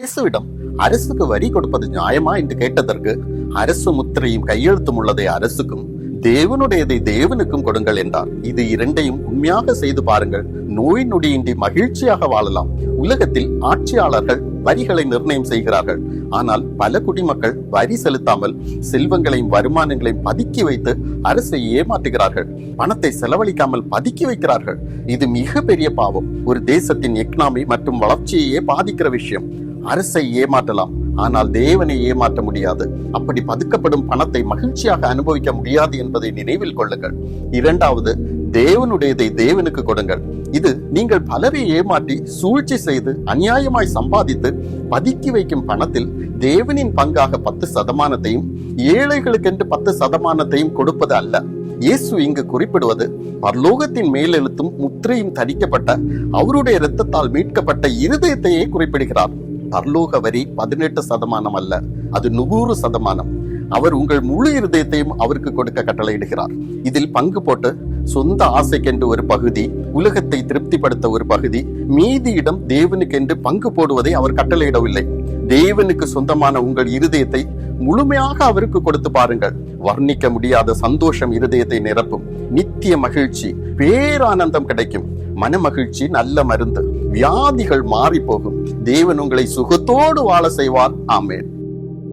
இயேசுவிடம் அரசுக்கு வரி கொடுப்பது நியாயமா என்று கேட்டதற்கு, அரசு முத்திரையும் கையெழுத்தும் உள்ளதை அரசுக்கும், தேவனுடையதை தேவனுக்கும் கொடுங்கள் என்றார். இது இரண்டையும் உண்மையாக செய்து பாருங்கள், நோய் நொடியின்றி மகிழ்ச்சியாக வாழலாம். உலகத்தில் ஆட்சியாளர்கள் வரிகளை நிர்ணயம் செய்கிறார்கள். ஆனால் பல குடிமக்கள் வரி செலுத்தாமல் செல்வங்களையும் வருமானங்களையும் பதுக்கி வைத்து அரசை ஏமாற்றுகிறார்கள். பணத்தை செலவழிக்காமல் பதுக்கி வைக்கிறார்கள். இது மிக பெரிய பாவம். ஒரு தேசத்தின் எக்கனாமி மற்றும் வளர்ச்சியையே பாதிக்கிற விஷயம். அரசை ஏமாற்றலாம், ஆனால் தேவனை ஏமாற்ற முடியாது. அப்படி பதுக்கப்படும் பணத்தை மகிழ்ச்சியாக அனுபவிக்க முடியாது என்பதை நினைவில் கொள்ளுங்கள். இரண்டாவது, தேவனுடையதை தேவனுக்கு கொடுங்கள். இது நீங்கள் பலரை ஏமாற்றி சூழ்ச்சி செய்து அநியாயமாய் சம்பாதித்து பதுக்கி வைக்கும் பணத்தில் தேவனின் பங்காக 10% ஏழைகளுக்கென்று 10% கொடுப்பது அல்ல. இயேசு இங்கு குறிப்பிடுவது பரலோகத்தின் மேலெழுத்தும் முத்திரையும் தரிக்கப்பட்ட அவருடைய இரத்தத்தால் மீட்கப்பட்ட இருதயத்தையே குறிப்பிடுகிறார். பரலோக வரி 18% அல்ல, அது 100%. அவர் உங்கள் முழு இருதயத்தையும் அவருக்கு கொடுக்க கட்டளையிடுகிறார். இதில் பங்கு போட்டு சொந்த ஆசைக்கென்று ஒரு பகுதி, உலகத்தை திருப்திப்படுத்த ஒரு பகுதி, மீதியிடம் தேவனுக்கென்று பங்கு போடுவதை அவர் கட்டளையிடவில்லை. தேவனுக்கு சொந்தமான உங்கள் இருதயத்தை முழுமையாக அவருக்கு கொடுத்து பாருங்கள். வர்ணிக்க முடியாத சந்தோஷம் இருதயத்தை நிரப்பும். நித்திய மகிழ்ச்சி, பேரானந்தம் கிடைக்கும். மன மகிழ்ச்சி நல்ல மருந்து. வியாதிகள் மாறி போகும். தேவன் உங்களை சுகத்தோடு வாழ செய்வார். ஆமென்.